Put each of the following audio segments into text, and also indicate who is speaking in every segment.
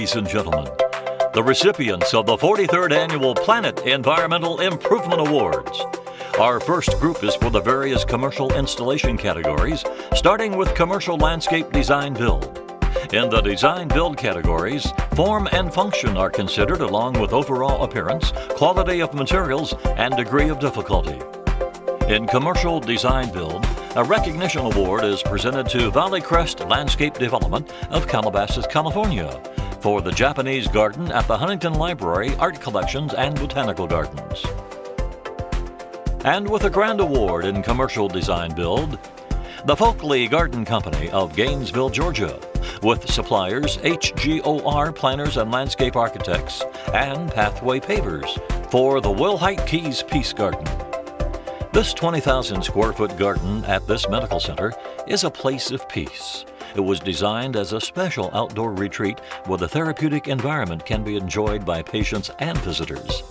Speaker 1: ladies and gentlemen, the recipients of the 43rd Annual Planet Environmental Improvement Awards. Our first group is for the various commercial installation categories, starting with commercial landscape design build. In the design build categories, form and function are considered along with overall appearance, quality of materials, and degree of difficulty. In commercial design build, a recognition award is presented to Valley Crest Landscape Development of Calabasas, California, for the Japanese garden at the Huntington Library, Art Collections, and Botanical Gardens. And with a grand award in commercial design build, the Folkley Garden Company of Gainesville, Georgia, with suppliers HGOR Planners and Landscape Architects and Pathway Pavers for the Wilhite Keys Peace Garden. This 20,000 square foot garden at this medical center is a place of peace. It was designed as a special outdoor retreat where the therapeutic environment can be enjoyed by patients and visitors.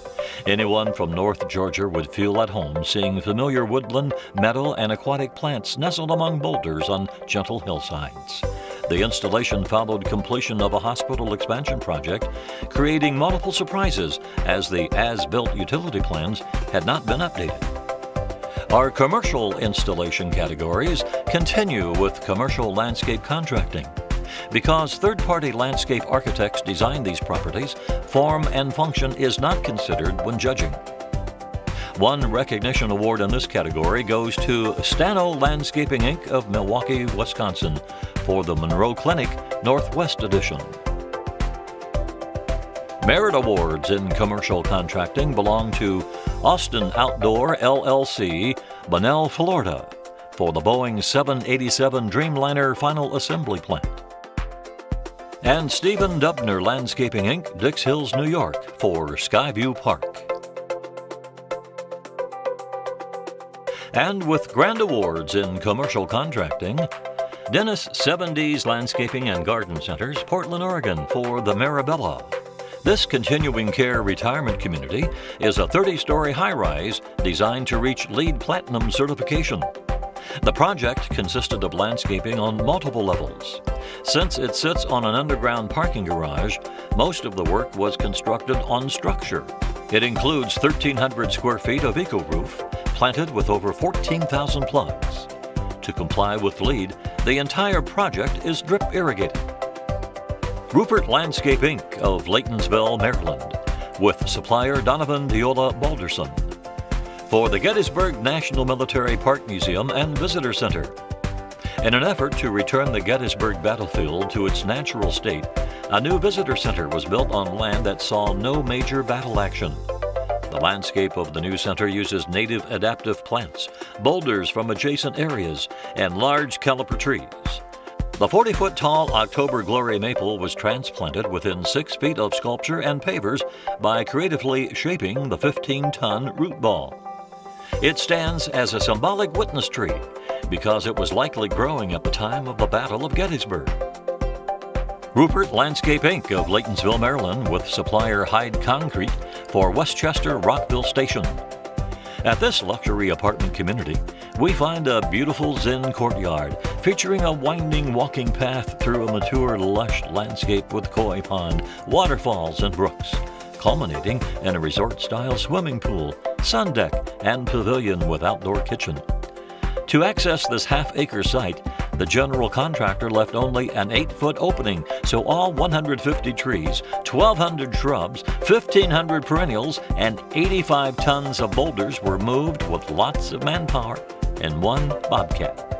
Speaker 1: Anyone from North Georgia would feel at home seeing familiar woodland, meadow, and aquatic plants nestled among boulders on gentle hillsides. The installation followed completion of a hospital expansion project, creating multiple surprises as the as-built utility plans had not been updated. Our commercial installation categories continue with commercial landscape contracting. Because third-party landscape architects design these properties, form and function is not considered when judging. One recognition award in this category goes to Stano Landscaping Inc. of Milwaukee, Wisconsin, for the Monroe Clinic Northwest Edition. Merit awards in commercial contracting belong to Austin Outdoor LLC, Bunnell, Florida, for the Boeing 787 Dreamliner final assembly plant. And Stephen Dubner Landscaping Inc., Dix Hills, New York, for Skyview Park. And with grand awards in commercial contracting, Dennis 7D's Landscaping and Garden Centers, Portland, Oregon, for the Marabella. This continuing care retirement community is a 30-story high-rise designed to reach LEED Platinum certification. The project consisted of landscaping on multiple levels. Since it sits on an underground parking garage, most of the work was constructed on structure. It includes 1,300 square feet of eco-roof, planted with over 14,000 plugs. To comply with LEED, the entire project is drip irrigated. Rupert Landscape Inc. of Laytonsville, Maryland, with supplier Donovan Viola Balderson, for the Gettysburg National Military Park Museum and Visitor Center. In an effort to return the Gettysburg battlefield to its natural state, a new visitor center was built on land that saw no major battle action. The landscape of the new center uses native adaptive plants, boulders from adjacent areas, and large caliper trees. The 40-foot-tall October Glory maple was transplanted within 6 feet of sculpture and pavers by creatively shaping the 15-ton root ball. It stands as a symbolic witness tree because it was likely growing at the time of the Battle of Gettysburg. Rupert Landscape Inc. of Laytonsville, Maryland, with supplier Hyde Concrete for Westchester Rockville Station. At this luxury apartment community, we find a beautiful Zen courtyard featuring a winding walking path through a mature, lush landscape with koi pond, waterfalls, and brooks, culminating in a resort-style swimming pool, sun deck, and pavilion with outdoor kitchen. To access this half-acre site, the general contractor left only an 8-foot opening, so all 150 trees, 1,200 shrubs, 1,500 perennials, and 85 tons of boulders were moved with lots of manpower and one bobcat.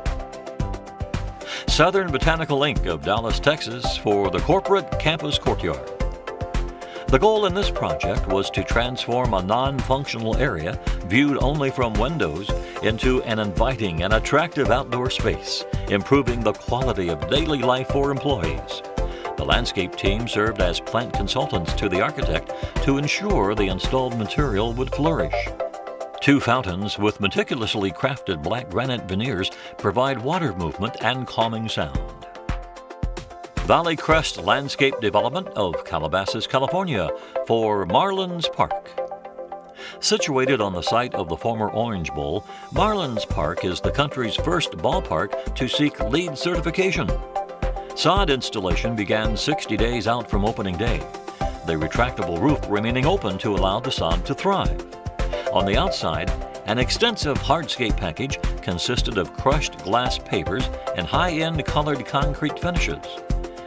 Speaker 1: Southern Botanical Inc. of Dallas, Texas, for the corporate campus courtyard. The goal in this project was to transform a non-functional area, viewed only from windows, into an inviting and attractive outdoor space, improving the quality of daily life for employees. The landscape team served as plant consultants to the architect to ensure the installed material would flourish. 2 fountains with meticulously crafted black granite veneers provide water movement and calming sound. Valley Crest Landscape Development of Calabasas, California, for Marlins Park. Situated on the site of the former Orange Bowl, Marlins Park is the country's first ballpark to seek LEED certification. Sod installation began 60 days out from opening day, the retractable roof remaining open to allow the sod to thrive. On the outside, an extensive hardscape package consisted of crushed glass pavers and high-end colored concrete finishes.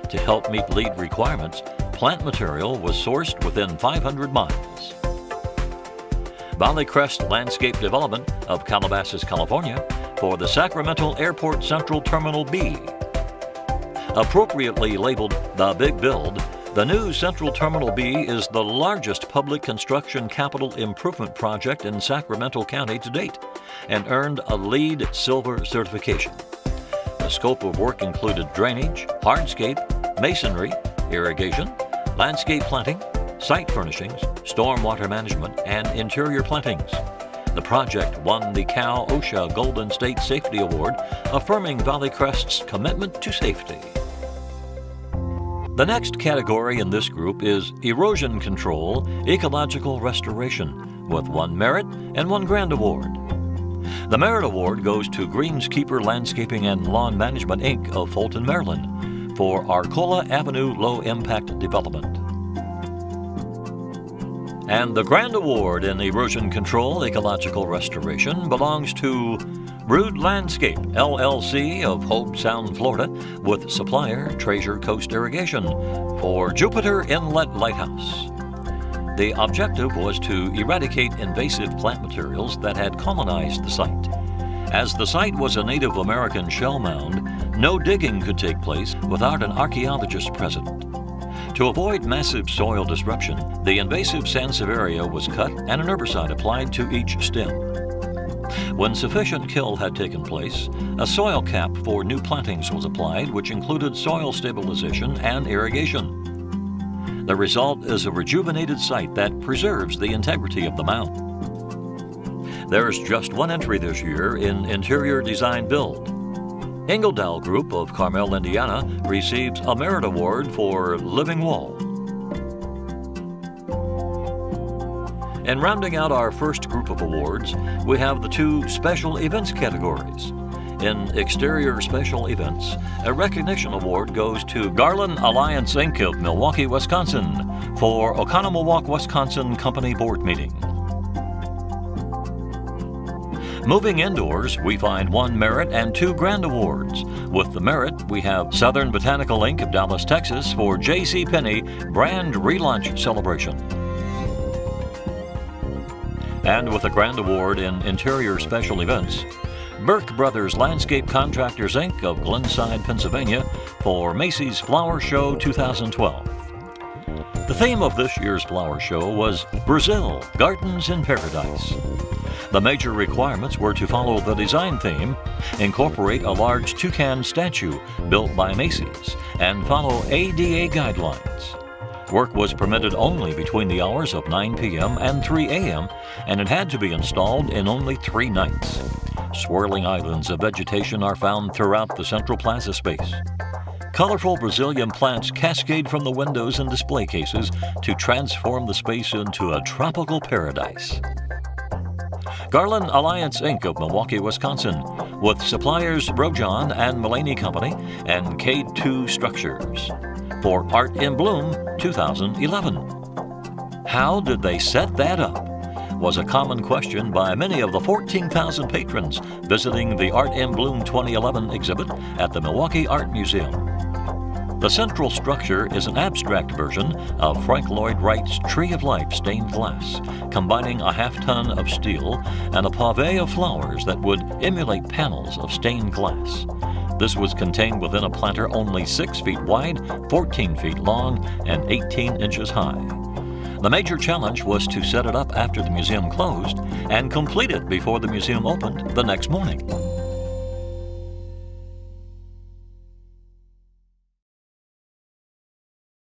Speaker 1: To help meet LEED requirements, plant material was sourced within 500 miles. Valley Crest Landscape Development of Calabasas, California, for the Sacramento Airport Central Terminal B. Appropriately labeled the Big Build, the new Central Terminal B is the largest public construction capital improvement project in Sacramento County to date and earned a LEED Silver certification. The scope of work included drainage, hardscape, masonry, irrigation, landscape planting, site furnishings, stormwater management, and interior plantings. The project won the Cal OSHA Golden State Safety Award, affirming Valley Crest's commitment to safety. The next category in this group is Erosion Control Ecological Restoration, with 1 Merit and 1 Grand Award. The Merit Award goes to Greenskeeper Landscaping and Lawn Management, Inc. of Fulton, Maryland, for Arcola Avenue Low Impact Development. And the Grand Award in Erosion Control Ecological Restoration belongs to Brood Landscape, LLC of Hobe Sound, Florida, with supplier Treasure Coast Irrigation for Jupiter Inlet Lighthouse. The objective was to eradicate invasive plant materials that had colonized the site. As the site was a Native American shell mound, no digging could take place without an archaeologist present. To avoid massive soil disruption, the invasive Sansevieria was cut and an herbicide applied to each stem. When sufficient kill had taken place, a soil cap for new plantings was applied, which included soil stabilization and irrigation. The result is a rejuvenated site that preserves the integrity of the mound. There's just 1 entry this year in Interior Design Build. Engeldahl Group of Carmel, Indiana, receives a Merit Award for Living Wall. And rounding out our first group of awards, we have the 2 special events categories. In Exterior Special Events, a recognition award goes to Garland Alliance, Inc. of Milwaukee, Wisconsin, for Oconomowoc, Wisconsin Company Board Meeting. Moving indoors, we find 1 Merit and 2 Grand Awards. With the Merit, we have Southern Botanical Inc. of Dallas, Texas, for JCPenney Brand Relaunch Celebration. And with a Grand Award in Interior Special Events, Burke Brothers Landscape Contractors, Inc. of Glenside, Pennsylvania, for Macy's Flower Show 2012. The theme of this year's flower show was Brazil, Gardens in Paradise. The major requirements were to follow the design theme, incorporate a large toucan statue built by Macy's, and follow ADA guidelines. Work was permitted only between the hours of 9 p.m. and 3 a.m., and it had to be installed in only 3 nights. Swirling islands of vegetation are found throughout the central plaza space. Colorful Brazilian plants cascade from the windows and display cases to transform the space into a tropical paradise. Garland Alliance, Inc. of Milwaukee, Wisconsin, with suppliers Rojon and Mulaney Company and K2 Structures, for Art in Bloom 2011. How did they set that up? Was a common question by many of the 14,000 patrons visiting the Art in Bloom 2011 exhibit at the Milwaukee Art Museum. The central structure is an abstract version of Frank Lloyd Wright's Tree of Life stained glass, combining a half-ton of steel and a pave of flowers that would emulate panels of stained glass. This was contained within a planter only 6 feet wide, 14 feet long, and 18 inches high. The major challenge was to set it up after the museum closed and complete it before the museum opened the next morning.